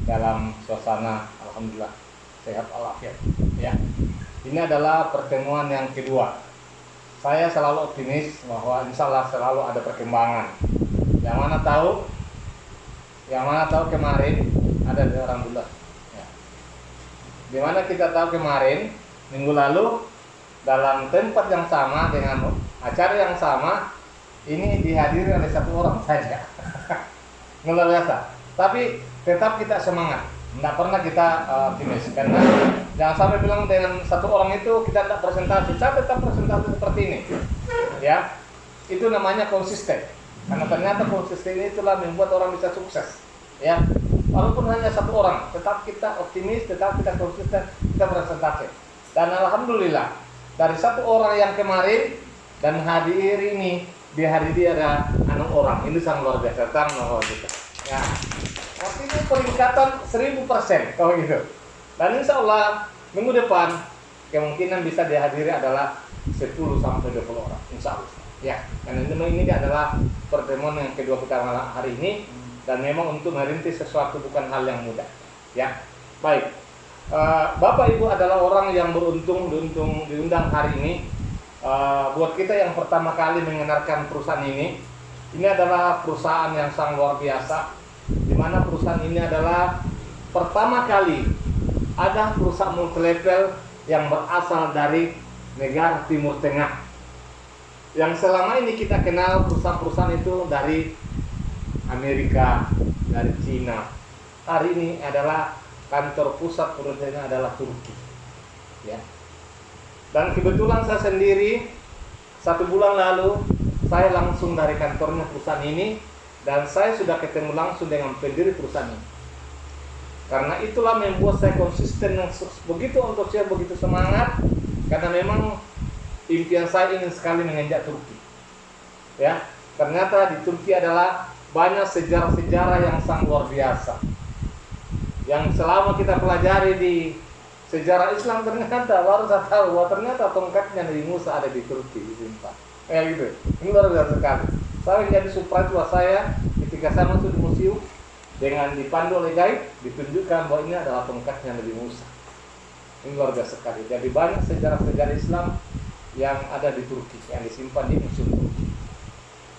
dalam suasana alhamdulillah sehat walafiat. Ya, ini adalah pertemuan yang kedua. Saya selalu optimis bahwa insya Allah selalu ada perkembangan. Yang mana tahu kemarin ada di orang dulu. Ya. Dimana kita tahu kemarin minggu lalu dalam tempat yang sama dengan acara yang sama ini dihadiri oleh satu orang saja. Luar biasa. Tapi tetap kita semangat. Tidak pernah kita optimis karena jangan sampai bilang dengan satu orang itu kita tidak presentasi. Saya tetap presentasi seperti ini. Ya, itu namanya konsisten. Karena ternyata konsisten itulah membuat orang bisa sukses. Ya, walaupun hanya satu orang, tetap kita optimis, tetap kita konsisten, kita presentasi. Dan alhamdulillah dari satu orang yang kemarin dan hadir ini dihadiri ada 6 orang. Ini sangat luar biasa, Ya, artinya peningkatan 1000% kalau gitu. Dan insya Allah minggu depan kemungkinan bisa dihadiri adalah 10 sampai 20 orang, insya Allah. Ya, karena ini adalah pertemuan yang kedua kita hari ini dan memang untuk merintis sesuatu bukan hal yang mudah. Ya, baik. Bapak Ibu adalah orang yang beruntung diundang hari ini. Buat kita yang pertama kali mengenalkan perusahaan ini adalah perusahaan yang sangat luar biasa. Di mana perusahaan ini adalah pertama kali ada perusahaan multilevel yang berasal dari negara Timur Tengah. Yang selama ini kita kenal perusahaan-perusahaan itu dari Amerika, dari Cina. Hari ini adalah kantor pusat perusahaannya adalah Turki. Ya. Dan kebetulan saya sendiri 1 bulan lalu saya langsung dari kantornya perusahaan ini dan saya sudah ketemu langsung dengan pendiri perusahaan ini. Karena itulah membuat saya konsisten begitu antusias, begitu semangat karena memang impian saya ingin sekali menginjak Turki. Ya, ternyata di Turki adalah banyak sejarah-sejarah yang sangat luar biasa. Yang selama kita pelajari di sejarah Islam ternyata baru saya tahu bahwa ternyata tongkatnya Nabi Musa ada di Turki disimpan. Gitu. Ini luar biasa sekali. Saya menjadi surprise buat saya ketika saya masuk di museum dengan dipandu oleh guide ditunjukkan bahwa ini adalah tongkatnya Nabi Musa. Ini luar biasa sekali. Jadi banyak sejarah-sejarah Islam yang ada di Turki yang disimpan di museum Turki.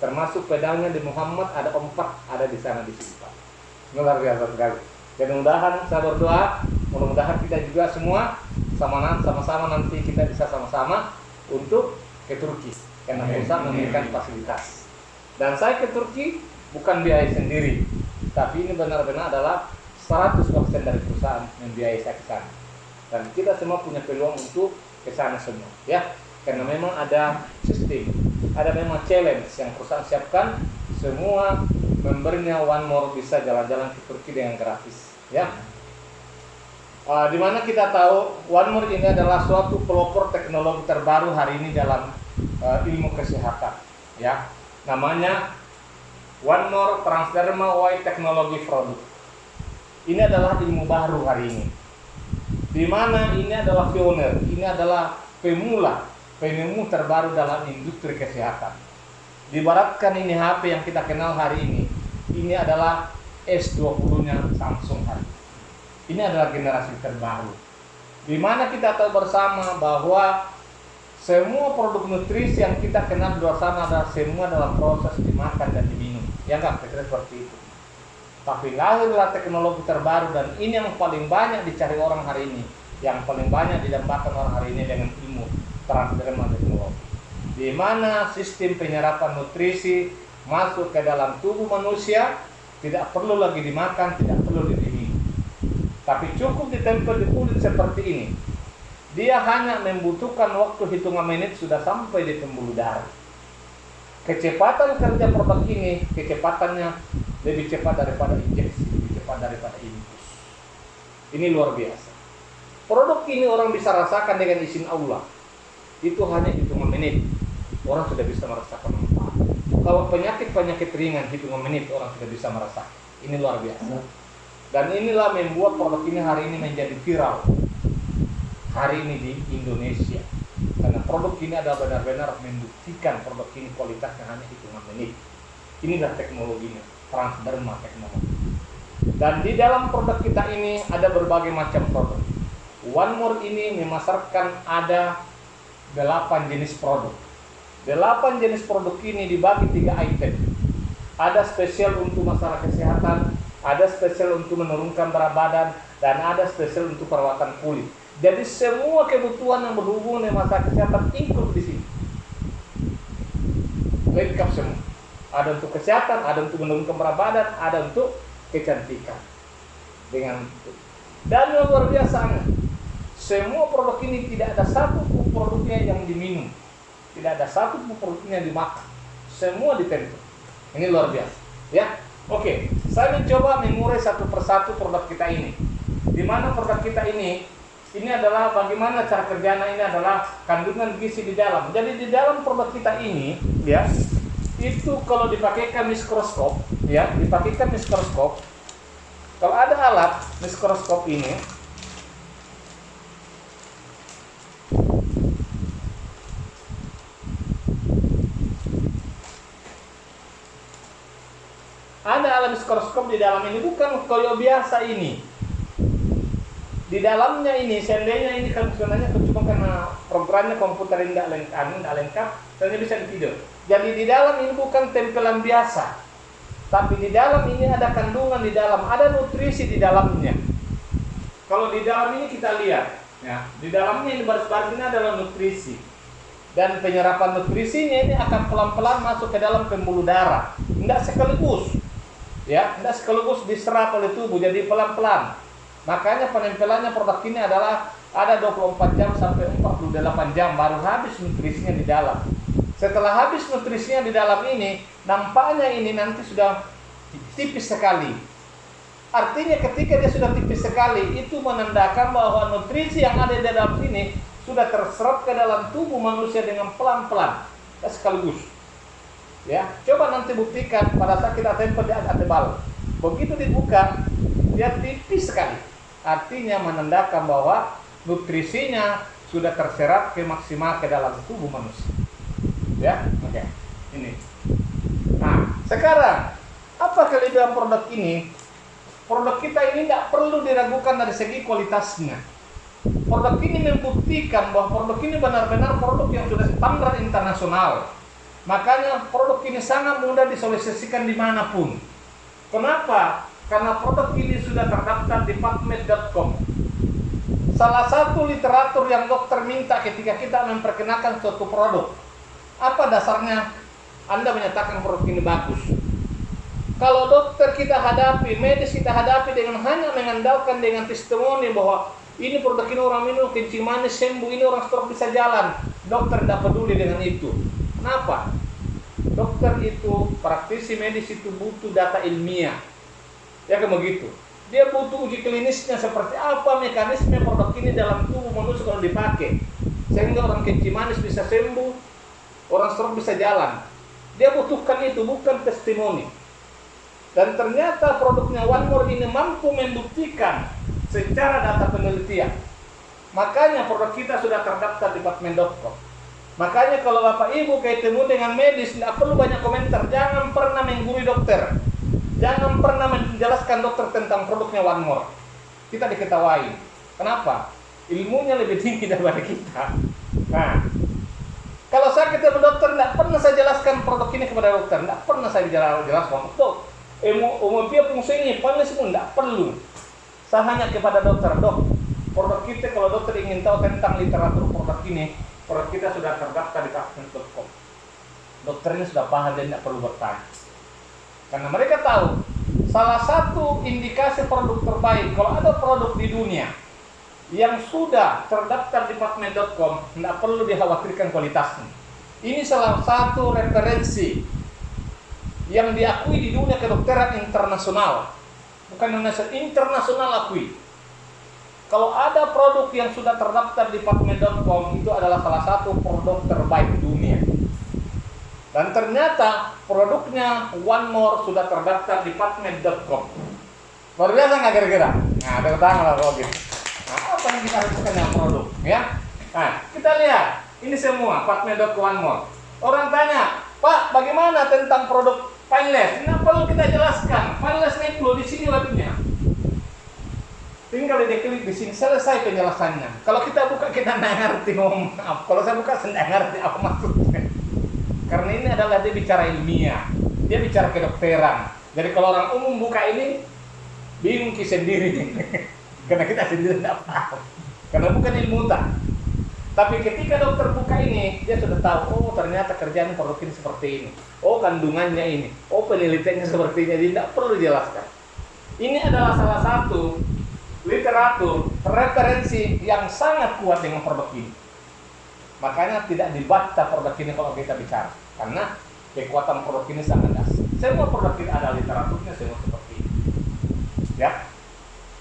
Termasuk pedangnya di Muhammad ada 4 ada di sana disimpan. Ini luar biasa sekali. Dan mudah-mudahan saya berdoa, mudah-mudahan kita juga semua sama-sama nanti kita bisa sama-sama untuk ke Turki karena perusahaan memberikan fasilitas. Dan saya ke Turki bukan biaya sendiri, tapi ini benar-benar adalah 100% dari perusahaan membiayai saya ke sana. Dan kita semua punya peluang untuk ke sana semua, ya. Karena memang ada sistem, ada memang challenge yang perusahaan siapkan, semua membernya One More bisa jalan-jalan ke Turki dengan gratis, ya. Dimana kita tahu One More ini adalah suatu pelopor teknologi terbaru hari ini dalam ilmu kesehatan, ya. Namanya One More Transdermal White Technology Product. Ini adalah ilmu baru hari ini. Dimana ini adalah pioner, ini adalah penemu terbaru dalam industri kesehatan. Dibaratkan ini HP yang kita kenal hari ini adalah S20-nya Samsung hari ini. Ini adalah generasi terbaru. Dimana kita tahu bersama bahwa semua produk nutrisi yang kita kenal di luar sana adalah semua dalam proses dimakan dan diminum. Ya enggak, kira seperti itu. Tapi lahirlah teknologi terbaru dan ini yang paling banyak dicari orang hari ini. Yang paling banyak didambakan orang hari ini dengan ilmu transdermal teknologi. Di mana sistem penyerapan nutrisi masuk ke dalam tubuh manusia, tidak perlu lagi dimakan, tidak perlu diminum. Tapi cukup ditempel di kulit seperti ini. Dia hanya membutuhkan waktu hitungan menit sudah sampai di pembuluh darah. Kecepatan kerja produk ini, kecepatannya lebih cepat daripada injeksi, lebih cepat daripada infus. Ini luar biasa. Produk ini orang bisa rasakan dengan izin Allah. Itu hanya hitungan menit. Orang sudah bisa merasakan manfaat. Kalau penyakit-penyakit ringan hitungan menit orang sudah bisa merasakan. Ini luar biasa. Dan inilah membuat produk ini hari ini menjadi viral. Hari ini di Indonesia. Karena produk ini adalah benar-benar membuktikan produk ini kualitasnya hanya hitungan menit. Inilah teknologinya, transdermal teknologi. Dan di dalam produk kita ini ada berbagai macam produk. One More ini memasarkan ada 8 jenis produk. 8 jenis produk ini dibagi 3 item. Ada spesial untuk masalah kesehatan, ada spesial untuk menurunkan berat badan, dan ada spesial untuk perawatan kulit. Jadi semua kebutuhan yang berhubungan dengan masalah kesehatan include di sini. Lengkap semua. Ada untuk kesehatan, ada untuk menurunkan berat badan, ada untuk kecantikan. Dan yang luar biasa, semua produk ini tidak ada satu produknya yang diminum, tidak ada satu produknya yang dimakan, semua ditempel. Ini luar biasa, ya. Oke, saya mencoba mengurai satu persatu produk kita ini. Di mana produk kita ini adalah bagaimana cara kerjanya, ini adalah kandungan gizi di dalam. Jadi di dalam produk kita ini, ya, itu kalau dipakaikan mikroskop, ya, dipakaikan mikroskop. Kalau ada alat mikroskop ini, ada alat mikroskop di dalam ini, bukan koyo biasa ini. Di dalamnya ini, seandainya ini kan sebenarnya cuma karena programnya komputer ini tidak lengkap, saya bisa ditidur. Jadi di dalam ini bukan tempelan biasa, tapi di dalam ini ada kandungan di dalam, ada nutrisi di dalamnya. Kalau di dalam ini kita lihat, ya, di dalamnya ini baris-baris ini adalah nutrisi. Dan penyerapan nutrisinya ini akan pelan-pelan masuk ke dalam pembuluh darah, tidak sekaligus. Ya, tidak sekaligus diserap oleh tubuh, jadi pelan-pelan. Makanya penempelannya produk ini adalah ada 24 jam sampai 48 jam baru habis nutrisinya di dalam. Setelah habis nutrisinya di dalam ini, nampaknya ini nanti sudah tipis sekali. Artinya ketika dia sudah tipis sekali, itu menandakan bahwa nutrisi yang ada di dalam sini sudah terserap ke dalam tubuh manusia dengan pelan-pelan, sekaligus. Ya, coba nanti buktikan pada saat kita tempel dia agak tebal. Begitu dibuka, dia tipis sekali. Artinya menandakan bahwa nutrisinya sudah terserap ke maksimal ke dalam tubuh manusia. Ya, oke. Ini. Nah, sekarang apa kelebihan produk ini? Produk kita ini tidak perlu diragukan dari segi kualitasnya. Produk ini membuktikan bahwa produk ini benar-benar produk yang sudah standar internasional. Makanya produk ini sangat mudah disosialisasikan dimanapun. Kenapa? Karena produk ini sudah terdaftar di PubMed.com. Salah satu literatur yang dokter minta ketika kita memperkenalkan suatu produk. Apa dasarnya Anda menyatakan produk ini bagus? Kalau dokter kita hadapi, medis kita hadapi dengan hanya mengandalkan dengan testimoni bahwa ini produk ini orang minum kencing manis sembuh, ini orang stroke bisa jalan, dokter tidak peduli dengan itu. Kenapa? Dokter itu, praktisi medis itu butuh data ilmiah. Ya kan begitu. Dia butuh uji klinisnya seperti apa mekanisme produk ini dalam tubuh manusia kalau dipakai. Sehingga orang kencing manis bisa sembuh, orang stroke bisa jalan. Dia butuhkan itu, bukan testimoni. Dan ternyata produknya One More ini mampu membuktikan secara data penelitian. Makanya produk kita sudah terdaftar di PubMed.com. Makanya kalau Bapak Ibu ketemu dengan medis, tidak perlu banyak komentar. Jangan pernah menggurui dokter. Jangan pernah menjelaskan dokter tentang produknya One More. Kita diketawain. Kenapa? Ilmunya lebih tinggi daripada kita. Nah, kalau saya ketemu dokter, tidak pernah saya jelaskan produk ini kepada dokter. Tidak pernah saya jelaskan. Dok, umumnya fungsinya, panas pun tidak perlu. Saya hanya kepada dokter, dok, produk kita kalau dokter ingin tahu tentang literatur produk ini, produk kita sudah terdaftar di PubMed.com. Dokternya sudah paham dan tidak perlu bertanya. Karena mereka tahu salah satu indikasi produk terbaik, kalau ada produk di dunia yang sudah terdaftar di PubMed.com, tidak perlu dikhawatirkan kualitasnya. Ini salah satu referensi yang diakui di dunia kedokteran internasional. Bukan Indonesia, internasional akui. Kalau ada produk yang sudah terdaftar di PubMed.com, itu adalah salah satu produk terbaik dunia. Dan ternyata produknya One More sudah terdaftar di PubMed.com. Luar biasa nggak kira-kira? Nah, tepuk tangan lah kalau gitu. Nah, apa yang kita lakukan dengan produk? Ya, nah, kita lihat ini semua PubMed.com One More. Orang tanya, Pak, bagaimana tentang produk Painless, nggak perlu kita jelaskan. Painless Neplo di sini webnya. Tinggal diklik di sini, selesai penjelasannya. Kalau kita buka kita nggak ngerti ngomong apa. Kalau saya buka saya nggak ngerti apa maksudnya. Karena ini adalah dia bicara ilmiah, dia bicara kedokteran. Jadi kalau orang umum buka ini bingung sendiri, karena kita sendiri tidak paham. Karena bukan ilmu tak. Tapi ketika dokter buka ini, dia sudah tahu, oh ternyata kerjaan produk ini seperti ini. Oh kandungannya ini. Oh penelitiannya seperti ini. Jadi tidak perlu dijelaskan. Ini adalah salah satu literatur referensi yang sangat kuat dengan produk ini. Makanya tidak dibaca produk ini kalau kita bicara. Karena kekuatan produk ini sangat dasar. Semua produk ini ada literaturnya semua seperti ini. Ya.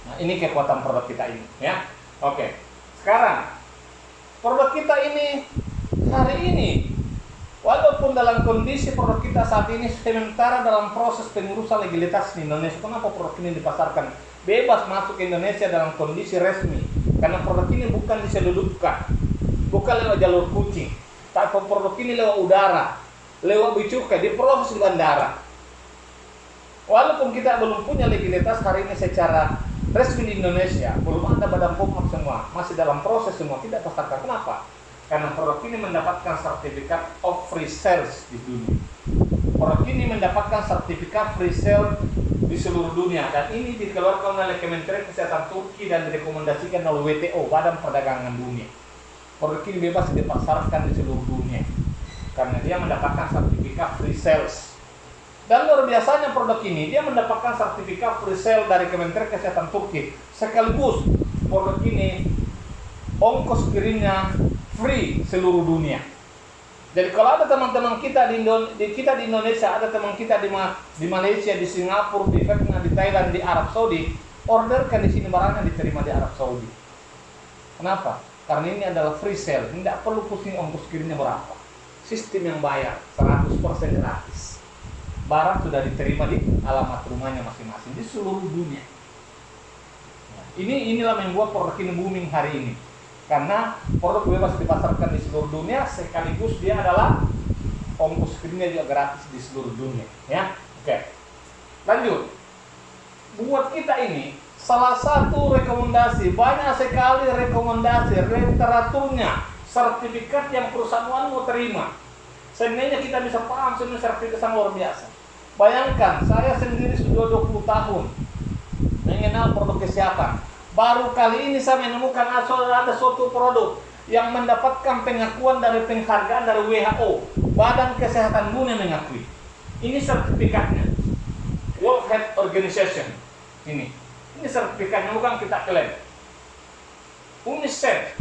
Nah ini kekuatan produk kita ini. Ya. Oke. Sekarang produk kita ini hari ini, walaupun dalam kondisi produk kita saat ini sementara dalam proses pengurusan legalitas di Indonesia, kenapa produk ini dipasarkan bebas masuk ke Indonesia dalam kondisi resmi? Karena produk ini bukan diselundupkan, bukan lewat jalur kucing, tapi produk ini lewat udara, lewat bicukai, diproses di bandara. Walaupun kita belum punya legalitas hari ini secara resmi di Indonesia, belum ada badan pom semua, masih dalam proses semua, tidak pasarkan. Kenapa? Karena produk ini mendapatkan sertifikat of free sales di dunia. Produk ini mendapatkan sertifikat free sale di seluruh dunia, dan ini dikeluarkan oleh Kementerian Kesehatan Turki dan direkomendasikan oleh WTO, Badan Perdagangan Dunia. Produk ini bebas dipasarkan di seluruh dunia karena dia mendapatkan sertifikat free sales. Dan luar biasanya produk ini, dia mendapatkan sertifikat free sale dari Kementerian Kesehatan Turki. Sekaligus produk ini ongkos kirimnya free seluruh dunia. Jadi kalau ada teman-teman kita di Indonesia, ada teman kita di Malaysia, di Singapura, di Vietnam, di Thailand, di Arab Saudi, orderkan di sini barangnya diterima di Arab Saudi. Kenapa? Karena ini adalah free sale, tidak perlu pusing ongkos kirimnya berapa. Sistem yang bayar 100% gratis. Barang sudah diterima di alamat rumahnya masing-masing di seluruh dunia. Inilah yang membuat produk ini booming hari ini. Karena produk bebas dipasarkan di seluruh dunia, sekaligus dia adalah ongkos kirimnya juga gratis di seluruh dunia. Ya, oke. Lanjut. Buat kita ini salah satu rekomendasi, banyak sekali rekomendasi literaturnya, sertifikat yang perusahaan mau terima. Sebenarnya kita bisa paham semua sertifikat yang luar biasa. Bayangkan, saya sendiri sudah 20 tahun mengenal produk kesehatan. Baru kali ini saya menemukan ada suatu produk yang mendapatkan pengakuan dari penghargaan dari WHO, Badan Kesehatan Dunia mengakui. Ini sertifikatnya, World Health Organization. Ini sertifikatnya, bukan kita klaim. UNICEF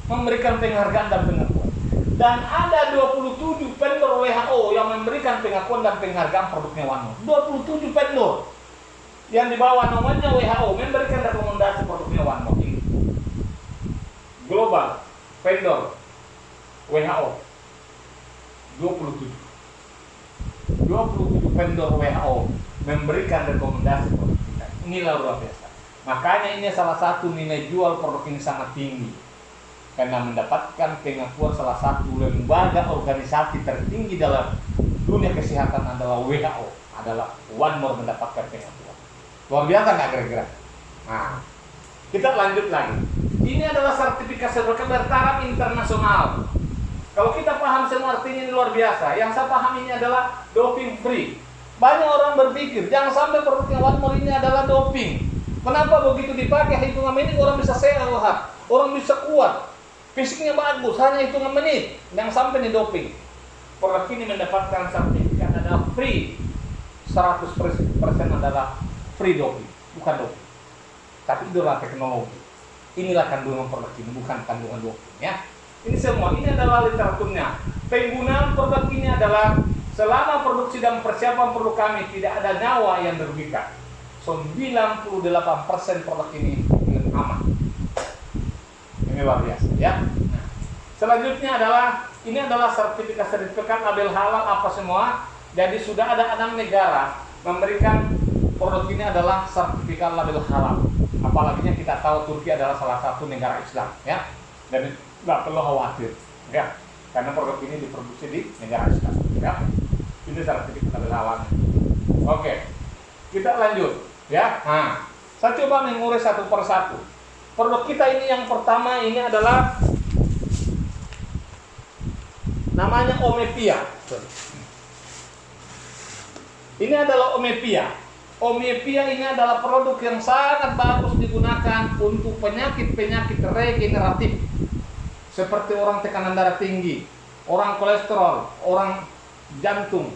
memberikan penghargaan dan pengakuan. Dan ada 27 vendor WHO yang memberikan pengakuan dan penghargaan produknya One More. 27 vendor yang di bawah namanya WHO memberikan rekomendasi produknya One More ini. Global vendor WHO 27 vendor WHO memberikan rekomendasi produk kita. Inilah luar biasa. Makanya ini salah satu nilai jual produk ini sangat tinggi. Karena mendapatkan pengakuan salah satu lembaga organisasi tertinggi dalam dunia kesehatan adalah WHO, adalah One More mendapatkan pengakuan. Luar biasa nggak kira-kira? Nah, kita lanjut lagi. Ini adalah sertifikasi bertaraf internasional. Kalau kita paham semua artinya ini luar biasa. Yang saya paham ini adalah doping free. Banyak orang berpikir jangan sampai produknya One More ini adalah doping. Kenapa begitu dipakai hitungan menit orang bisa sehat, orang bisa kuat. Fisiknya bagus, hanya hitungan menit yang sampai di doping. Produk ini mendapatkan sertifikat adalah free, 100% adalah free doping, bukan doping. Tapi itu adalah teknologi. Inilah kandungan produk ini, bukan kandungan doping. Ya, ini semua ini adalah literaturnya. Penggunaan produk ini adalah selama produksi dan persiapan produk kami tidak ada nyawa yang dirugikan. 98% produk ini aman. Ini luar biasa ya. Nah, selanjutnya adalah ini adalah sertifikat label halal apa semua. Jadi sudah ada 6 negara memberikan produk ini adalah sertifikat label halal. Apalagi kita tahu Turki adalah salah satu negara Islam ya. Dan nggak perlu khawatir ya. Karena produk ini diproduksi di negara Islam ya. Ini sertifikat halal. Oke, kita lanjut ya. Nah, saya coba mengurai satu persatu. Produk kita ini yang pertama ini adalah namanya Omepia. Ini adalah Omepia. Omepia ini adalah produk yang sangat bagus digunakan untuk penyakit-penyakit regeneratif seperti orang tekanan darah tinggi, orang kolesterol, orang jantung,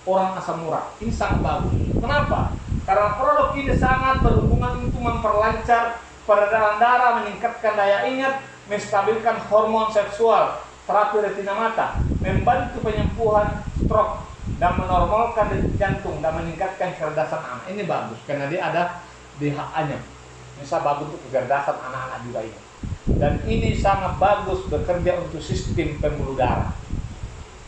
orang asam urat. Ini sangat bagus. Kenapa? Karena produk ini sangat berhubungan untuk memperlancar peredaran darah, meningkatkan daya ingat, menstabilkan hormon seksual, terapi retina mata, membantu penyembuhan stroke, dan menormalkan denyut jantung dan meningkatkan kecerdasan anak. Ini bagus karena dia ada DHA-nya. Bisa bagus untuk kecerdasan anak-anak juga ini. Dan ini sangat bagus bekerja untuk sistem pembuluh darah.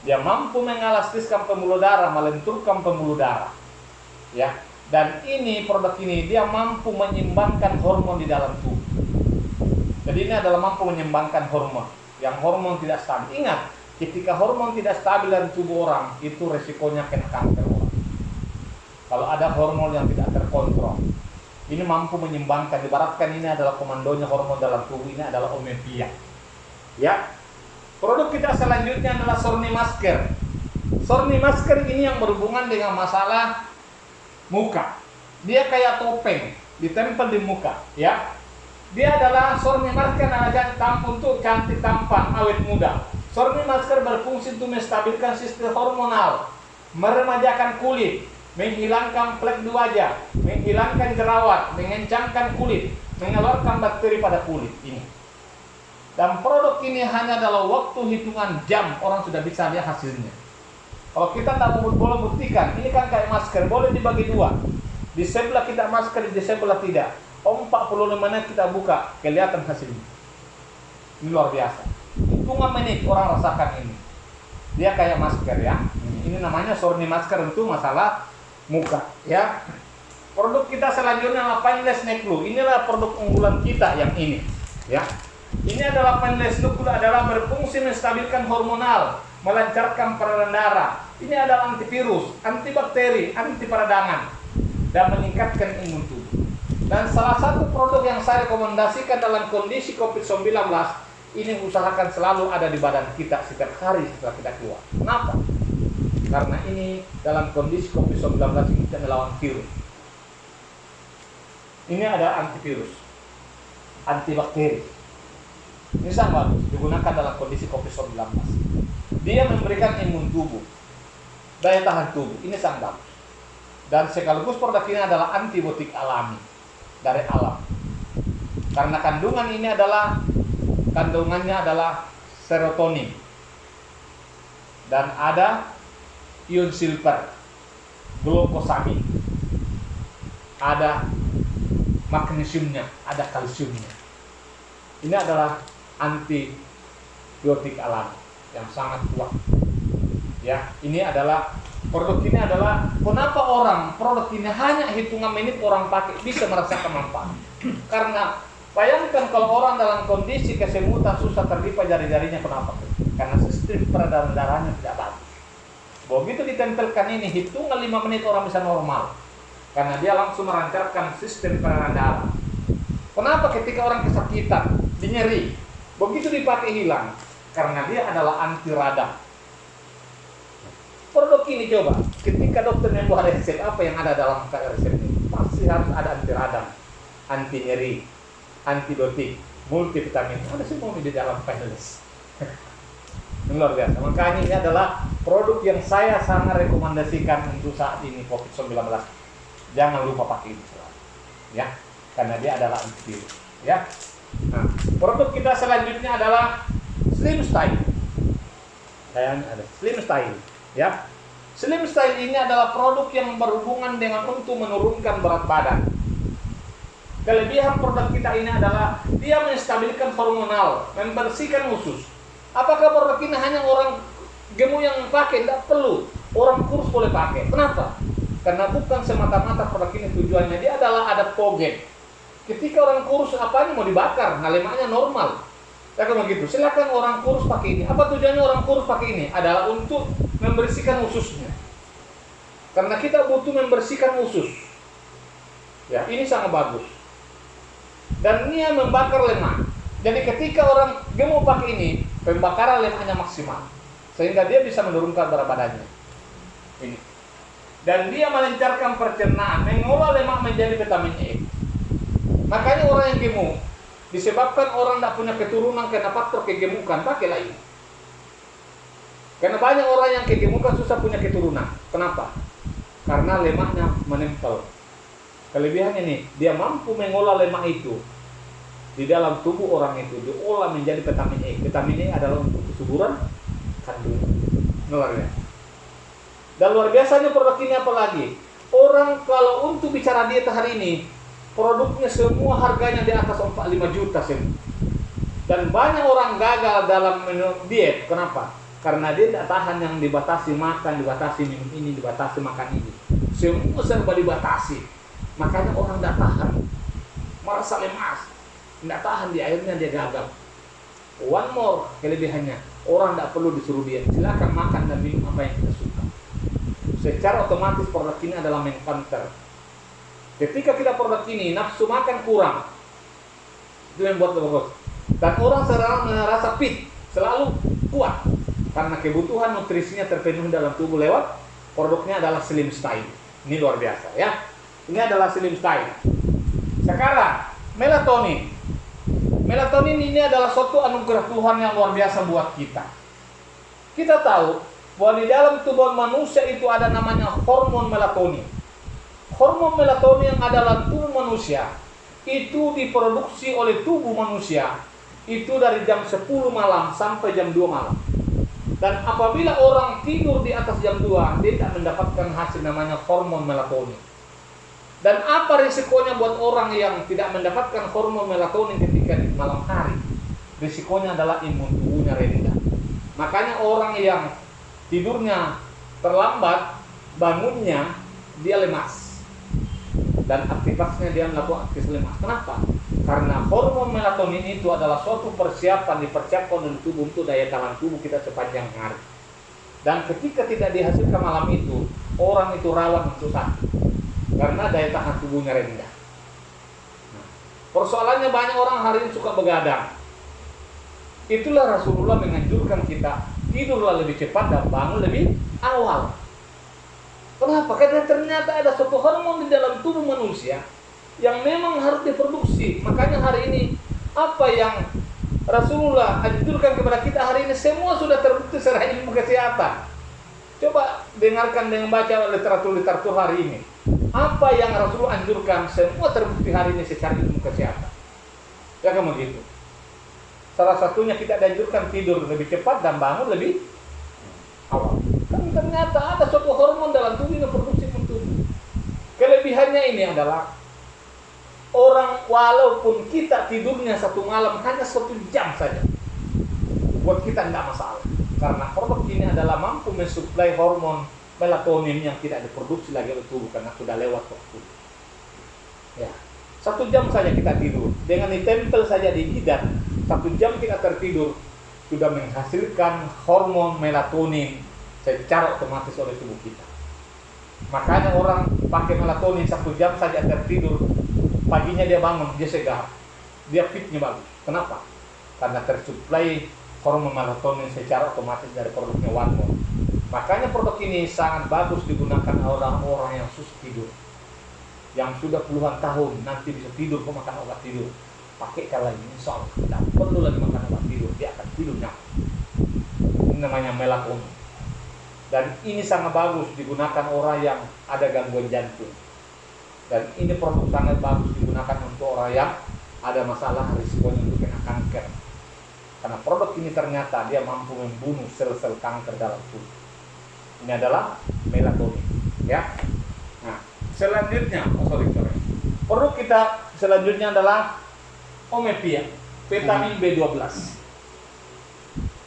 Dia mampu mengelastiskan pembuluh darah, melenturkan pembuluh darah. Ya. Dan ini produk ini dia mampu menyeimbangkan hormon di dalam tubuh. Jadi ini adalah mampu menyeimbangkan hormon. Yang hormon tidak stabil. Ingat, ketika hormon tidak stabil dalam tubuh orang, itu resikonya kena kanker orang. Kalau ada hormon yang tidak terkontrol, ini mampu menyeimbangkan. Ibaratkan ini adalah komandonya hormon dalam tubuh, ini adalah Omepia. Ya. Produk kita selanjutnya adalah Sorni Masker. Sorni Masker ini yang berhubungan dengan masalah muka. Dia kayak topeng ditempel di muka, ya. Dia adalah Sorni Masker adalah untuk cantik, tampan, awet muda. Sorni Masker berfungsi untuk menstabilkan sistem hormonal, meremajakan kulit, menghilangkan flek di wajah, menghilangkan jerawat, mengencangkan kulit, mengeluarkan bakteri pada kulit ini. Dan produk ini hanya dalam waktu hitungan jam orang sudah bisa lihat hasilnya. Kalau kita tidak boleh buktikan, ini kan kayak masker, boleh dibagi dua. Di sebelah kita masker, di sebelah tidak. 45 menit kita buka, kelihatan hasilnya. Ini luar biasa. Hitungan menit orang rasakan ini. Dia kayak masker ya. Ini namanya Sorni Masker untuk masalah muka ya. Produk kita selanjutnya adalah Painless Neck Glue. Inilah produk unggulan kita yang ini ya. Ini adalah Painless Neck Glue adalah berfungsi menstabilkan hormonal, melancarkan peredaran darah. Ini adalah antivirus, antibakteri, anti peradangan, dan meningkatkan imun tubuh. Dan salah satu produk yang saya rekomendasikan dalam kondisi COVID-19, ini usahakan selalu ada di badan kita setiap hari setelah kita keluar. Kenapa? Karena ini dalam kondisi COVID-19 ini kita melawan virus. Ini ada antivirus, antibakteri. Ini sangat bagus digunakan dalam kondisi COVID-19. Dia memberikan imun tubuh, daya tahan tubuh. Ini sangat bagus. Dan sekaligus produk ini adalah antibiotik alami dari alam. Karena kandungannya adalah serotonin dan ada ion silver, glukosamin, ada magnesiumnya, ada kalsiumnya. Ini adalah antibiotik alami yang sangat kuat. Ya, ini adalah produk ini adalah kenapa produk ini hanya hitungan menit orang pakai bisa merasakan manfaat. Karena bayangkan kalau orang dalam kondisi kesemutan susah terlipat jari-jarinya, kenapa? Karena sistem peredaran darahnya tidak bagus. Begitu ditempelkan ini hitungan 5 menit orang bisa normal. Karena dia langsung melancarkan sistem peredaran darah. Kenapa ketika orang kesakitan, nyeri, begitu dipakai hilang? Karena dia adalah anti radang. Produk ini coba, ketika dokter membuat resep, apa yang ada dalam resep ini? Pasti harus ada anti radang, anti nyeri, antibiotik, multivitamin. Ada semua di dalam Painless. Luar biasa. Makanya ini adalah produk yang saya sangat rekomendasikan untuk saat ini COVID-19. Jangan lupa pakai ini selalu. Ya, karena dia adalah antivirus. Ya. Nah, produk kita selanjutnya adalah Slim Style. Kayaknya ada Slim Style. Ya, Slim Style ini adalah produk yang berhubungan dengan untuk menurunkan berat badan. Kelebihan produk kita ini adalah dia menstabilkan hormonal, membersihkan usus. Apakah produk ini hanya orang gemuk yang pakai? Tidak perlu. Orang kurus boleh pakai. Kenapa? Karena bukan semata-mata produk ini tujuannya. Dia adalah adaptogen. Ketika orang kurus apanya mau dibakar, nah lemaknya normal. Ya kan begitu. Silakan orang kurus pakai ini. Apa tujuannya orang kurus pakai ini? Adalah untuk membersihkan ususnya. Karena kita butuh membersihkan usus. Ya, ini sangat bagus. Dan ini yang membakar lemak. Jadi ketika orang gemuk pakai ini, pembakaran lemaknya maksimal. Sehingga dia bisa menurunkan berat badannya. Ini. Dan dia melancarkan pencernaan, mengolah lemak menjadi vitamin E. Makanya orang yang gemuk, disebabkan orang tidak punya keturunan karena faktor kegemukan, pakailah ini. Karena banyak orang yang kegemukan susah punya keturunan. Kenapa? Karena lemaknya menempel. Kelebihannya nih, dia mampu mengolah lemak itu di dalam tubuh orang itu, diolah menjadi vitamin E. Vitamin E adalah untuk kesuburan kandungan. Luar biasa. Dan luar biasanya produk ini apalagi? Orang kalau untuk bicara diet hari ini, produknya semua harganya di atas 4-5 juta sih. Dan banyak orang gagal dalam diet. Kenapa? Karena dia tidak tahan yang dibatasi makan, dibatasi minum ini, dibatasi makan ini. Semua serba dibatasi. Makanya orang tidak tahan. Merasa lemas. Tidak tahan, di akhirnya dia gagal. One more kelebihannya. Orang tidak perlu disuruh diet. Silakan makan dan minum apa yang kita suka. Secara otomatis produk ini adalah mengcounter. Ketika kita produk ini, nafsu makan kurang. Itu yang buat bagus. Dan orang selalu merasa fit. Selalu kuat. Karena kebutuhan nutrisinya terpenuhi dalam tubuh lewat produknya adalah Slim Style. Ini luar biasa ya. Ini adalah Slim Style. Sekarang melatonin. Melatonin ini adalah suatu anugerah Tuhan yang luar biasa buat kita. Kita tahu bahwa di dalam tubuh manusia itu ada namanya hormon melatonin. Hormon melatonin yang ada dalam tubuh manusia itu diproduksi oleh tubuh manusia itu dari jam 10 malam sampai jam 2 malam. Dan apabila orang tidur di atas jam 2, dia tidak mendapatkan hasil namanya hormon melatonin. Dan apa risikonya buat orang yang tidak mendapatkan hormon melatonin ketika di malam hari? Risikonya adalah imun tubuhnya rendah. Makanya orang yang tidurnya terlambat, bangunnya dia lemas. Dan aktivitasnya dia melakukan aktivitas lemas. Kenapa? Karena hormon melatonin itu adalah suatu persiapan, dipersiapkan oleh tubuh untuk daya tahan tubuh kita sepanjang hari. Dan ketika tidak dihasilkan malam itu, orang itu rawan untuk sakit. Karena daya tahan tubuhnya rendah. Nah, persoalannya banyak orang hari ini suka begadang. Itulah Rasulullah menganjurkan kita tidurlah lebih cepat dan bangun lebih awal. Kenapa? Karena ternyata ada suatu hormon di dalam tubuh manusia yang memang harus diproduksi. Makanya hari ini apa yang Rasulullah anjurkan kepada kita hari ini semua sudah terbukti secara ilmu kesehatan. Coba dengarkan dengan baca literatur hari ini. Apa yang Rasulullah anjurkan semua terbukti hari ini secara ilmu kesehatan. Ya kamu gitu. Salah satunya kita dianjurkan tidur lebih cepat dan bangun lebih awal. Kan ternyata ada suatu hormon dalam tubuh yang produksi untuk. Kelebihannya ini adalah orang walaupun kita tidurnya 1 malam hanya 1 jam saja, buat kita tidak masalah. Karena produk ini adalah mampu mensuplai hormon melatonin yang tidak diproduksi lagi oleh tubuh karena sudah lewat waktu. Ya, 1 jam saja kita tidur dengan ditempel saja di jidat, 1 jam kita tertidur sudah menghasilkan hormon melatonin secara otomatis oleh tubuh kita. Makanya orang pakai melatonin 1 jam saja tertidur, paginya dia bangun, dia segar, dia fitnya bagus. Kenapa? Karena tersuplai hormon melatonin secara otomatis dari produknya One. Makanya produk ini sangat bagus digunakan orang-orang yang susah tidur, yang sudah puluhan tahun nanti bisa tidur kok makan obat tidur. Pakai kalau ini insya Allah tidak perlu lagi makan obat tidur, dia akan tidurnya. Ini namanya melatonin. Dan ini sangat bagus digunakan orang yang ada gangguan jantung. Dan ini produk sangat bagus digunakan untuk orang yang ada masalah risikonya untuk kena kanker. Karena produk ini ternyata dia mampu membunuh sel-sel kanker dalam tubuh. Ini adalah melatonin, ya. Nah, selanjutnya, produk kita selanjutnya adalah Omepia, vitamin B12.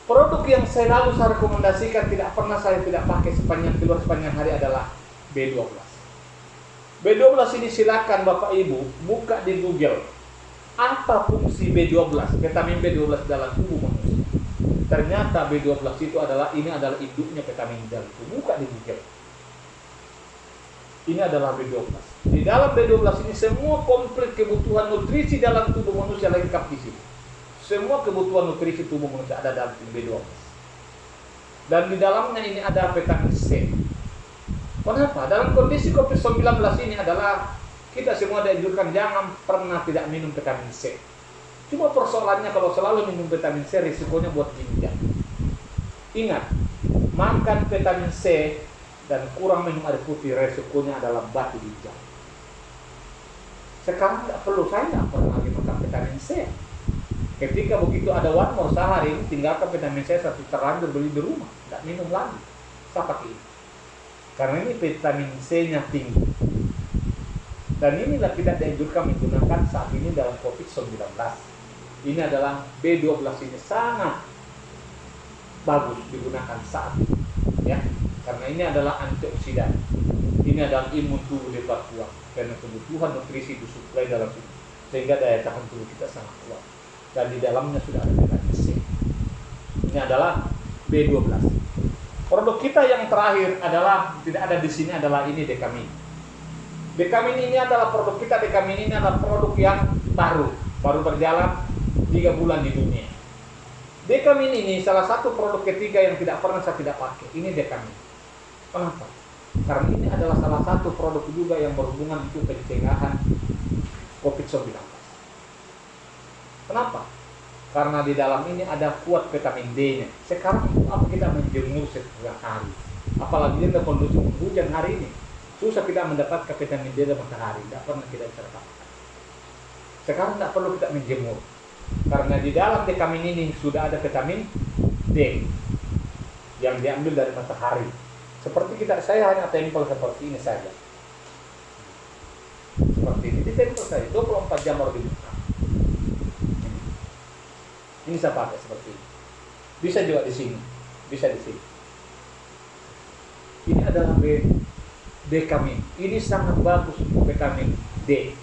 Produk yang selalu saya rekomendasikan, tidak pernah saya tidak pakai sepanjang hari adalah B12. B12 ini silakan Bapak Ibu buka di Google. Apa fungsi B12, vitamin B12 dalam tubuh manusia? Ternyata B12 itu adalah induknya vitamin dalam tubuh. Buka di Google. Ini adalah B12. Di dalam B12 ini semua komplit kebutuhan nutrisi dalam tubuh manusia lengkap di sini. Semua kebutuhan nutrisi tubuh manusia ada dalam B12. Dan di dalamnya ini ada vitamin C. Kenapa? Dalam kondisi COVID-19 ini adalah kita semua dianjurkan jangan pernah tidak minum vitamin C. Cuma persoalannya kalau selalu minum vitamin C risikonya buat ginjal. Ingat, makan vitamin C dan kurang minum air putih resikonya adalah batu ginjal. Sekarang tidak perlu, saya tidak pernah lagi makan vitamin C. Ketika begitu ada one more sehari ini tinggalkan vitamin C satu terlanjur beli di rumah, tidak minum lagi. Saya pakai ini. Karena ini vitamin C-nya tinggi. Dan inilah tidak dianjurkan menggunakan saat ini dalam COVID-19. Ini adalah B12 ini sangat bagus digunakan saat ini. Ya. Karena ini adalah antioksidan. Ini adalah imun tubuh diperkuat. Karena kebutuhan nutrisi disuplai dalam tubuh. Sehingga daya tahan tubuh kita sangat kuat. Dan di dalamnya sudah ada vitamin C. Ini adalah B12. Produk kita yang terakhir adalah tidak ada di sini adalah ini Dekamin. Dekamin ini adalah produk kita. Dekamin ini adalah produk yang baru berjalan 3 bulan di dunia. Dekamin ini salah satu produk ketiga yang tidak pernah saya tidak pakai. Ini Dekamin. Kenapa? Karena ini adalah salah satu produk juga yang berhubungan untuk pencegahan COVID-19. Kenapa? Karena di dalam ini ada kuat vitamin D-nya. Sekarang apa kita menjemur setiap hari? Apalagi kita kondisi hujan hari ini. Susah kita mendapatkan vitamin D dari matahari. Tidak pernah kita bisa dapatkan. Sekarang tidak perlu kita menjemur. Karena di dalam Dekamin ini sudah ada vitamin D yang diambil dari matahari. Seperti saya hanya tempel seperti ini saja. Seperti ini ditempel saja 24 jam baru dibuka. Ini saya pakai seperti ini. Bisa juga di sini, bisa di sini. Ini adalah Dekamin. Ini sangat bagus untuk vitamin D.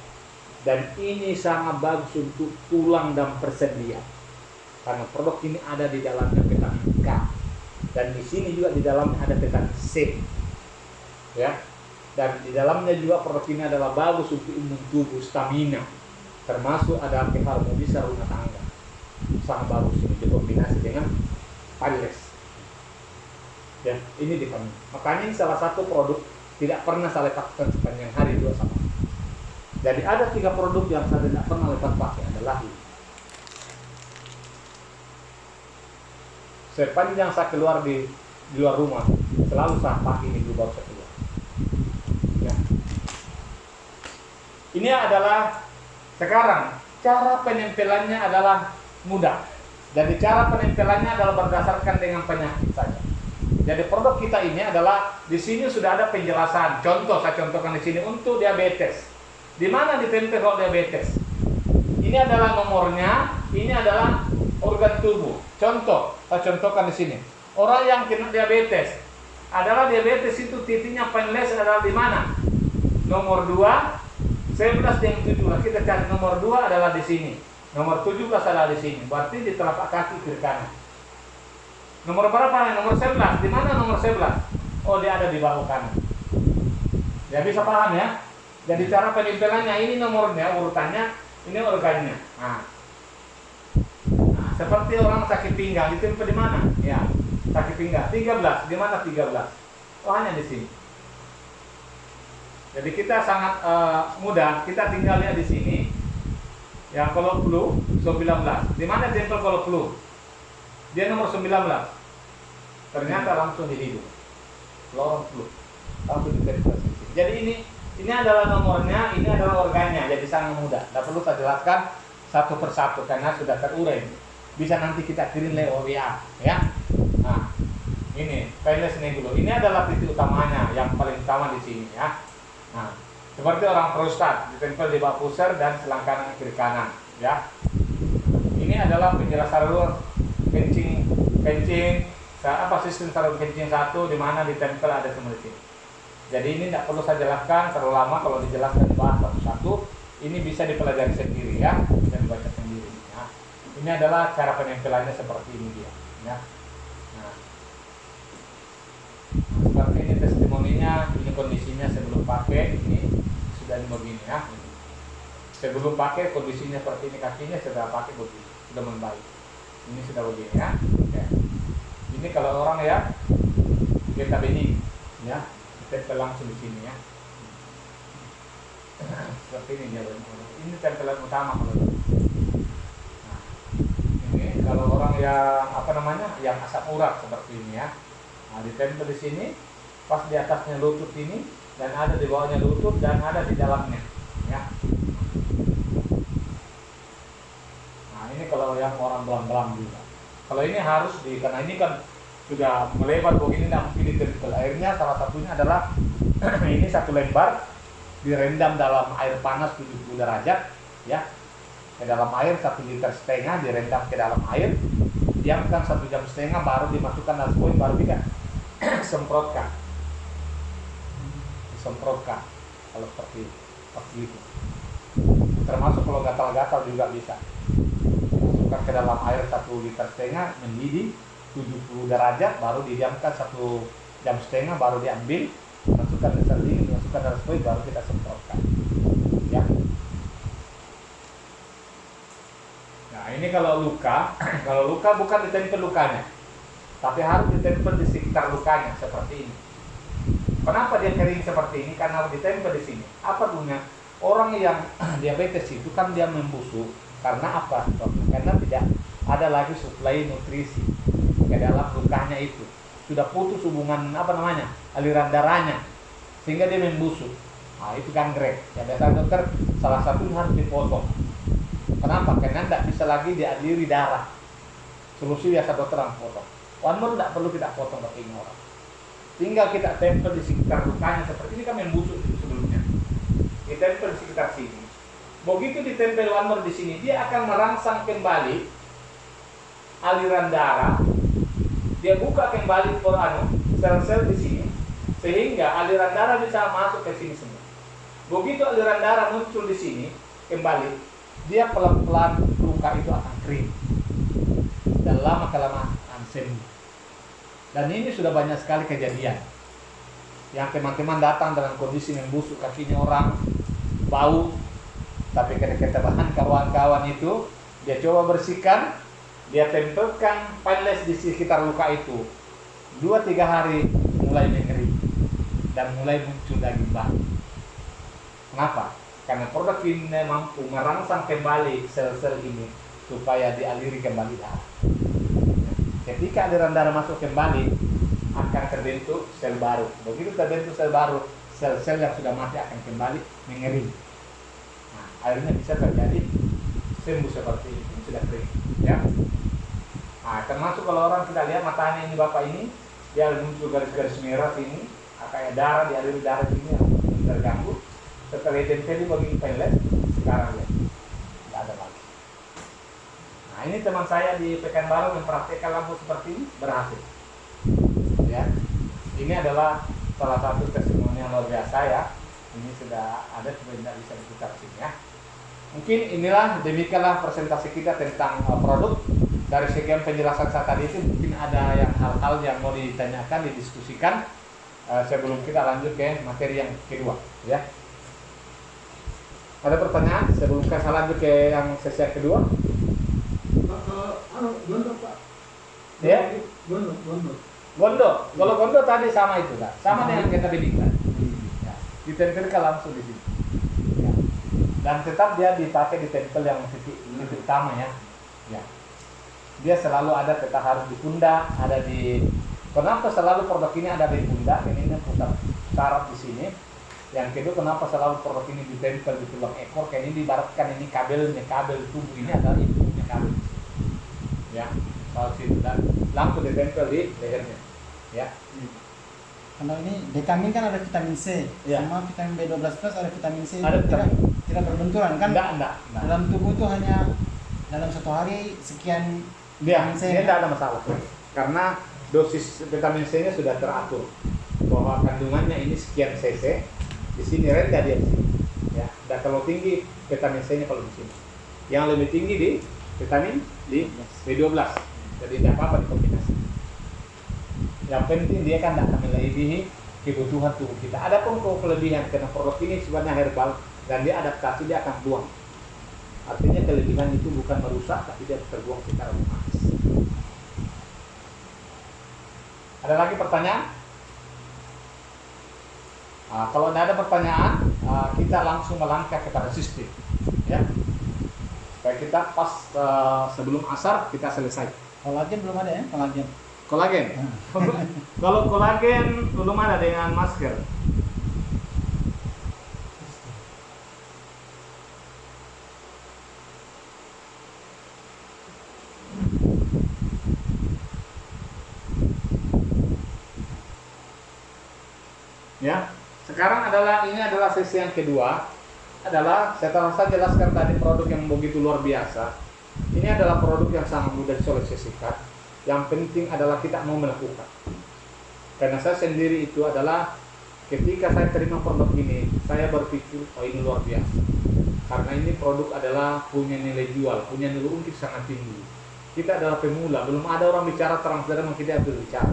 Dan ini sangat bagus untuk tulang dan persendian. Karena produk ini ada di dalamnya vitamin K. Dan di sini juga di dalamnya ada vitamin C. Ya. Dan di dalamnya juga produk ini adalah bagus untuk imun tubuh, stamina. Termasuk ada antiharmonisa rumah tangga. Sangat bagus ini dikombinasi dengan Piles. Ya, ini Dekamin. Makanya ini salah satu produk tidak pernah saya lepaskan sepanjang hari juga sama. Jadi ada 3 produk yang saya tidak pernah lepas pakai adalah ini. Sepanjang saya keluar di luar rumah, selalu saya pakai ini dulu baru saya keluar. Ya. Ini adalah sekarang cara penempelannya adalah mudah. Jadi cara penempelannya adalah berdasarkan dengan penyakit saja. Jadi produk kita ini adalah di sini sudah ada penjelasan. Contoh saya contohkan di sini untuk diabetes. Di mana ditempel kalau diabetes? Ini adalah nomornya. Ini adalah organ tubuh. Contoh saya contohkan di sini. Orang yang kena diabetes adalah diabetes itu titiknya painless adalah di mana? Nomor 2, 11 dan 17. Kita cari nomor 2 adalah di sini. Nomor 17 adalah di sini. Berarti di telapak kaki kiri kanan. Nomor berapa? Nomor 11. Di mana nomor 11? Oh, dia ada di bahu kanan. Ya bisa paham ya? Jadi cara penempelannya ini nomornya, urutannya, ini organnya. Nah, seperti orang sakit pinggang, ditempel di mana? Ya, sakit pinggang. 13. Di mana 13? Oh, hanya di sini. Jadi kita sangat mudah. Kita tinggal lihat di sini. Ya, kalau flu 19. Di mana tempel kalau flu? Dia nomor 19. Ternyata langsung di hidung. Lorong flu. Langsung ditempel di sini. Jadi ini adalah nomornya, ini adalah organnya. Jadi sangat mudah. Tidak perlu saya jelaskan satu persatu karena sudah terurai. Bisa nanti kita kirim lewat WA, ya. Nah, ini Piles ini dulu. Ini adalah titik utamanya, yang paling utama di sini, ya. Nah, seperti orang prostat ditempel di bawah pusar dan selang kanan kiri kanan, ya. Ini adalah penjelasan saluran kencing apa sistem saluran kencing 1 di mana ditempel ada semua di sini. Jadi ini tidak perlu saya jelaskan terlalu lama. Kalau dijelaskan dibahas satu-satu, ini bisa dipelajari sendiri, ya, bisa dibaca sendiri. Ya. Ini adalah cara penempelannya seperti ini dia. Ya. Nah, seperti ini testimoni testimoninya, ini kondisinya sebelum pakai, ini sudah begini ya. Sebelum pakai kondisinya seperti ini, kakinya sudah pakai begini, sudah membaik. Ini sudah begini ya. Oke. Ini kalau orang ya kita bening ya, tempel langsung di sini ya. Seperti ini dia. Ini tempelan utama kalau. Nah, ini kalau orang yang apa namanya, yang asam urat seperti ini ya. Nah, ditempel di sini, pas di atasnya lutut ini, dan ada di bawahnya lutut, dan ada di dalamnya ya. Nah, ini kalau yang orang belang-belang juga. Kalau ini harus karena ini kan sudah melebar begini, tidak mungkin ditempel. Airnya salah satunya adalah ini satu lembar direndam dalam air panas 70 derajat ya, ke dalam air 1,5 liter direndam ke dalam air, diamkan 1,5 jam, baru dimasukkan dalam spoon, baru kita semprotkan kalau seperti itu. Termasuk kalau gatal-gatal juga bisa masukkan ke dalam air 1,5 liter mendidih 70 derajat, baru didiamkan 1,5 jam, baru diambil, masukkan ke sardin, masukkan dalam spoon, baru kita semprotkan ya. Nah, ini kalau luka bukan ditempel lukanya, tapi harus ditempel di sekitar lukanya seperti ini. Kenapa dia kering seperti ini? Karena ditempel di sini. Apa gunanya? Orang yang diabetes itu kan dia membusuk karena apa? Karena tidak ada lagi suplai nutrisi ke dalam lukanya itu. Sudah putus hubungan aliran darahnya, sehingga dia membusuk. Nah, itu gangren. Ya, biasa dokter salah satunya harus dipotong. Kenapa? Karena tidak bisa lagi dialiri darah. Solusi biasa dokter yang potong. One more tidak perlu kita potong kakinya orang. Tinggal kita tempel di sekitar lukanya seperti ini, kan membusuk sebelumnya. Ditempel di sekitar sini. Begitu ditempel one more di sini, dia akan merangsang kembali aliran darah. Dia buka kembali sel-sel di sini, sehingga aliran darah bisa masuk ke sini semua. Begitu aliran darah muncul di sini kembali, dia pelan-pelan luka itu akan kering dan lama-kelamaan sembuh. Dan ini sudah banyak sekali kejadian yang teman-teman datang dengan kondisi membusuk kakinya orang, bau, tapi ketika bahan kawan-kawan itu dia coba bersihkan, dia tempelkan paneles di sekitar luka itu, 2-3 hari mulai mengering dan mulai muncul daging baru. Kenapa? Karena produk ini mampu merangsang kembali sel-sel ini supaya dialiri kembali darah. Ketika aliran darah masuk kembali, akan terbentuk sel baru. Begitu terbentuk sel baru, sel-sel yang sudah mati akan kembali mengering. Nah, akhirnya bisa terjadi sembuh seperti ini, sudah kering ya. Nah, termasuk kalau orang kita lihat matanya ini, bapak ini dia muncul garis-garis merah sini, kayak darah, dialiri darah sini yang terganggu. Setelah ditempel bagi pelet, sekarang ya tidak ada lagi. Nah, ini teman saya di Pekanbaru mempraktikkan lampu seperti ini, berhasil ya. Ini adalah salah satu testimoni yang luar biasa ya. Ini sudah ada, cuma tidak bisa diputar sini ya. Mungkin inilah, demikianlah presentasi kita tentang produk. Dari sekian penjelasan saya tadi itu, mungkin ada yang hal-hal yang mau ditanyakan, didiskusikan sebelum kita lanjut ke materi yang kedua ya. Ada pertanyaan sebelum kita lanjut ke yang sesi yang kedua? Gondo Pak. Ya? Gondo. Kalau gondo tadi sama itu kan, sama dengan kita bedingkan. Ya. Ditempelkan langsung di sini. Ya. Dan tetap dia dipakai di tempel yang titik utama ya. Ya. Dia selalu ada, tetap harus di pundak, ada di. Kenapa selalu produk ini ada di pundak? Ini pusat saraf di sini. Yang kedua, kenapa selalu produk ini ditempel di tulang ekor? Kayak ini dibaratkan ini kabel tubuh ini adalah intinya kabel. Ya, kalau situ dan langsung ditempel di lehernya. Ya. Kalau ini dekamin kan ada vitamin C, ya. Sama vitamin B12 plus ada vitamin C. Ada tidak berbenturan kan? Enggak. Dalam tubuh itu hanya dalam satu hari sekian dia vitamin C. Dia tidak ada masalah. Karena dosis vitamin C-nya sudah teratur. Bahwa kandungannya ini sekian cc. Di sini rendah dia di sini. Ya, dan kalau tinggi vitamin C-nya kalau di sini. Yang lebih tinggi di vitamin di B12. Jadi tidak apa-apa dikombinasi. Yang penting dia kan tidak akan melebihi kebutuhan tubuh kita. Adapun kelebihan karena produk ini sebenarnya herbal dan dia adaptasi, dia akan buang. Artinya kelebihan itu bukan merusak, tapi dia terbuang secara otomatis. Ada lagi pertanyaan? Kalau tidak ada pertanyaan, kita langsung melangkah kepada sistem, ya. Supaya kita pas sebelum asar kita selesai. Kolagen belum ada ya, kolagen. Kolagen. Kalau kolagen belum ada dengan masker. Ya, sekarang ini adalah sesi yang kedua. Setelah saya jelaskan tadi produk yang begitu luar biasa. Ini adalah produk yang sangat mudah disosialisasikan. Yang penting adalah kita mau melakukan. Karena saya sendiri itu adalah ketika saya terima produk ini, saya berpikir, oh ini luar biasa. Karena ini produk adalah punya nilai jual, punya nilai ungkit sangat tinggi. Kita adalah pemula, belum ada orang bicara terang-terang, kita berbicara.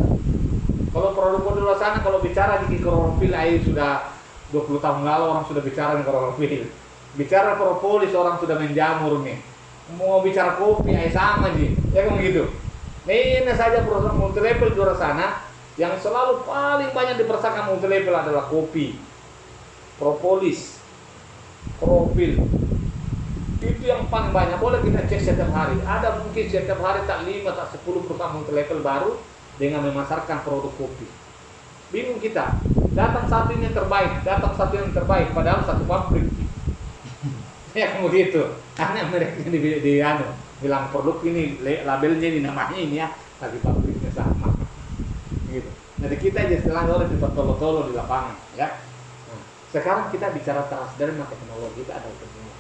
Kalau produk di luar sana, kalau bicara di klorofil, sudah 20 tahun lalu orang sudah bicara di klorofil. Bicara propolis, orang sudah menjamur nih. Mau bicara kopi, sama sih, ya kan begitu. Ini saja perusahaan multilevel di luar sana yang selalu paling banyak dipersakan multilevel adalah kopi, propolis, klorofil. Itu yang paling banyak. Boleh kita cek setiap hari. Ada mungkin setiap hari tak 5, tak 10 perusahaan multilevel baru dengan memasarkan produk kopi. Bingung kita, datang satu ini yang terbaik, datang satu yang terbaik, padahal satu pabrik. Ya begitu. Hanya mereka bilang produk ini labelnya ini namanya ini ya, tapi pabriknya sama. Gitu. Jadi kita istilahnya oleh tolo-tolo di lapangan, ya. Nah, sekarang kita bicara transdering teknologi, kita ada semua.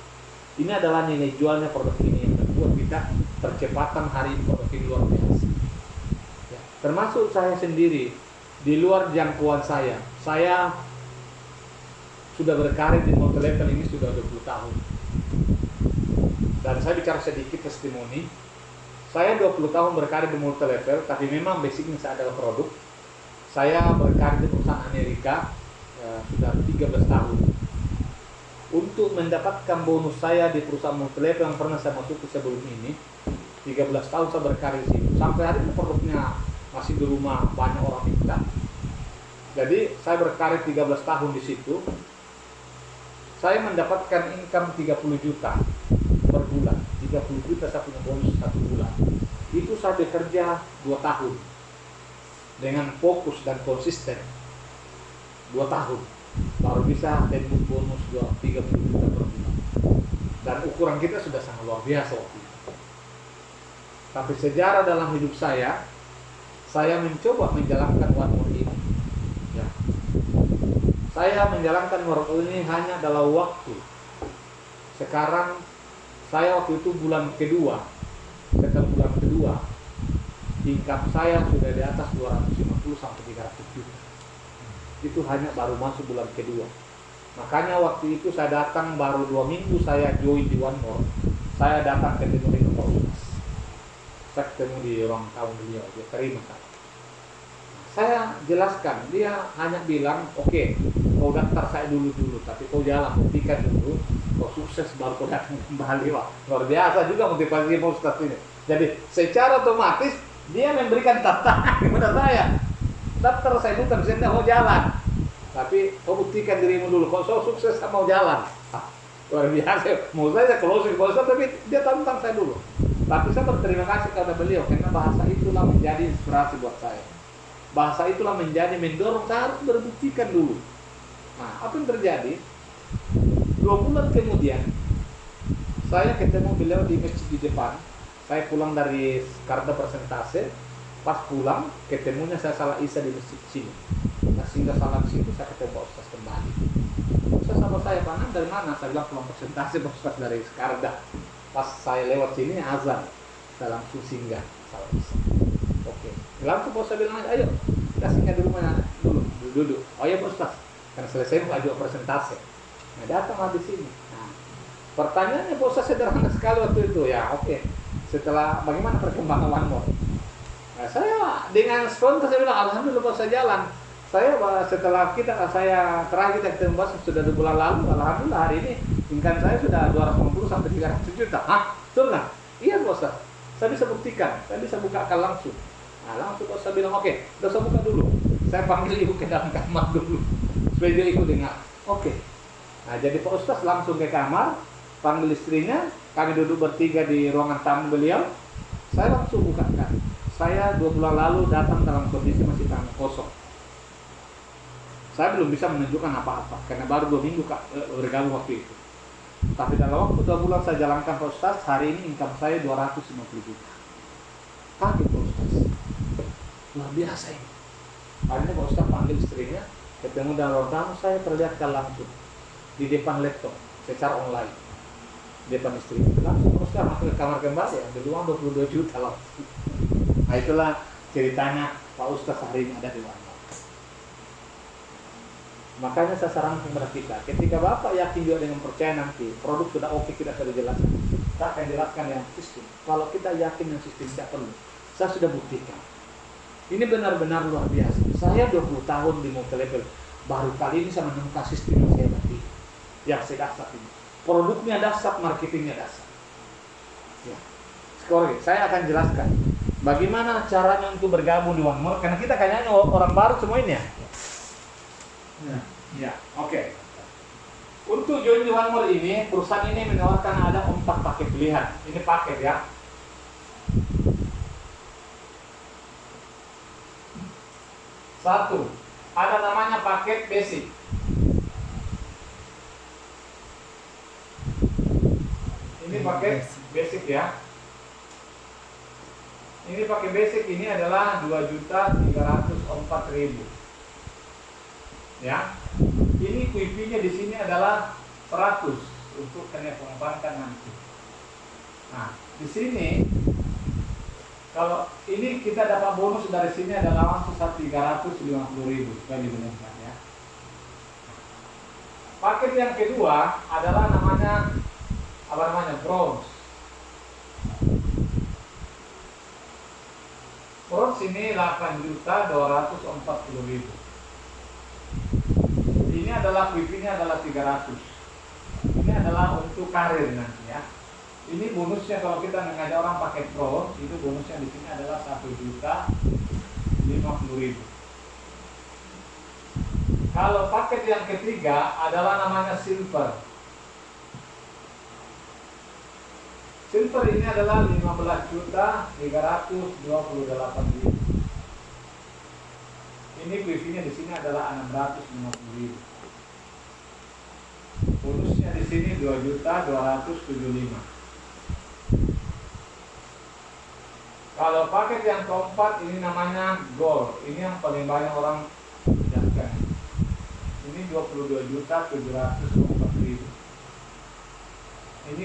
Ini adalah nilai jualnya produk ini yang membuat kita percepatan hari produk ini luar biasa. Ya. Termasuk saya sendiri, di luar jangkauan saya sudah berkarir di multilevel ini sudah 20 tahun. Dan saya bicara sedikit testimoni. Saya 20 tahun berkarir di multilevel, tapi memang basicnya saya adalah produk. Saya berkarir di perusahaan Amerika sudah 13 tahun. Untuk mendapatkan bonus saya di perusahaan multilevel yang pernah saya masuk sebelum ini, 13 tahun saya berkarir di situ. Sampai hari ini produknya masih di rumah, banyak orang minta. Jadi saya berkarir 13 tahun di situ. Saya mendapatkan income 30 juta per bulan. 30 juta saya punya bonus 1 bulan. Itu saya bekerja 2 tahun dengan fokus dan konsisten. 2 tahun baru bisa tembus bonus 30 juta per bulan. Dan ukuran kita sudah sangat luar biasa waktu itu. Tapi sejarah dalam hidup saya mencoba menjalankan one more ini. Ya. Saya menjalankan one more ini hanya dalam waktu. Sekarang saya waktu itu bulan kedua, setelah bulan kedua, income saya sudah di atas 250 sampai 300 juta. Itu hanya baru masuk bulan kedua. Makanya waktu itu saya datang baru 2 minggu saya join di One More. Saya datang ketemu dengan Pak Ustaz. Saya ketemu di ruang tamu beliau, dia terima saya. Saya jelaskan, dia hanya bilang, oke, kau daftar saya dulu, tapi kau jalan, buktikan dulu, kau sukses baru kau datang kembali. Wah, luar biasa juga motivasi Pak Ustaz ini. Jadi secara otomatis dia memberikan tantangan kepada saya. Daftar saya bukan saya mau jalan, tapi kau buktikan dirimu dulu, kau sukses saya mau jalan. Luar biasa, mau saya closing Pak Ustaz, tapi dia tantang saya dulu. Tapi saya berterima kasih kepada beliau karena bahasa itulah menjadi inspirasi buat saya. Bahasa itulah menjadi mendorong saya harus berbuktikan dulu. Nah, apa yang terjadi? 2 bulan kemudian saya ketemu beliau di masjid di depan. Saya pulang dari karena presentase. Pas pulang ketemunya saya salah isa di masjid sini. Nah, sehingga salah di situ saya ketemu Pak Ustaz kembali. Ustaz sama saya, Pak dari mana? Saya bilang pulang presentase Pak Ustaz dari Skarda. Pas saya lewat sini azan, saya langsung singgah salah isa. Oke, langsung Pak Ustaz bilang, ayo kita singgah di rumah duduk. Oh ya Pak Ustaz, karena selesai mau ajukan presentase. Nah, datanglah di sini. Nah, pertanyaannya Pak Ustaz sederhana sekali waktu itu. Ya oke, setelah bagaimana perkembangan One More? Nah, saya dengan spontan saya bilang, alhamdulillah Pak Ustaz jalan. setelah saya terakhir kita ketemu bos sudah 2 bulan lalu, alhamdulillah hari ini income saya sudah 250 sampai 300 juta. Hah? Betul nggak? Iya bos, saya bisa buktikan, saya bisa bukakan langsung. Nah, langsung bos saya bilang, oke, udah saya buka dulu. Saya panggil ibu ke dalam kamar dulu, supaya dia ikut dengar. Oke. Nah, jadi Pak Ustaz langsung ke kamar, panggil istrinya, kami duduk bertiga di ruangan tamu beliau. Saya langsung bukakan. Saya 2 bulan lalu datang dalam kondisi masih tanah kosong. Saya belum bisa menunjukkan apa-apa, karena baru 2 minggu bergabung waktu itu. Tapi dalam waktu 2 bulan saya jalankan Pak Ustaz, hari ini income saya 250 juta. Kaget Pak Ustaz. Luar biasa ini. Akhirnya Pak Ustaz panggil istrinya, ketemu dalam ruang tamu, saya perlihatkan langsung di depan laptop secara online. Di depan istri. Langsung Pak Ustaz masuk ke kamar kembali, ambil uang 22 juta langsung. Nah, itulah ceritanya Pak Ustaz hari ini ada di One More. Makanya saya sarankan kepada kita, ketika Bapak yakin juga dengan percaya nanti produk sudah oke, tidak perlu jelaskan. Saya akan jelaskan yang sistem. Kalau kita yakin dengan sistem tidak perlu. Saya sudah buktikan. Ini benar-benar luar biasa. Saya 20 tahun di multi-level, baru kali ini saya menemukan sistem yang saya hebat ini, yang saya dasar ini. Produknya dasar, marketingnya dasar. Ya. Sekarang saya akan jelaskan bagaimana caranya untuk bergabung di One More, karena kita kayaknya orang baru semua ini ya. Ya, oke. Untuk join di One More ini, perusahaan ini menawarkan ada 4 paket pilihan. Ini paket ya. Satu, ada namanya paket basic. Ini paket basic ya. Ini paket basic ini adalah 2.304.000. Ya. Ini QIP-nya di sini adalah 100 untuk kena perbankan nanti. Nah, di sini kalau ini kita dapat bonus dari sini adalah langsung 350.000 supaya dibenarkan ya. Paket yang kedua adalah namanya bronze. Bronze ini 8.240.000. Ini adalah QIP-nya adalah 300. Ini adalah untuk karir nanti ya. Ini bonusnya kalau kita mengajak orang pakai pro, itu bonusnya di sini adalah 1.050.000. Kalau paket yang ketiga adalah namanya silver. Silver ini adalah 15.328.000. Ini QIP-nya di sini adalah 650.000. Bonusnya di sini 2.275. Kalau paket yang keempat ini namanya gold. Ini yang paling banyak orang jaga. Ini 22.704.000. Ini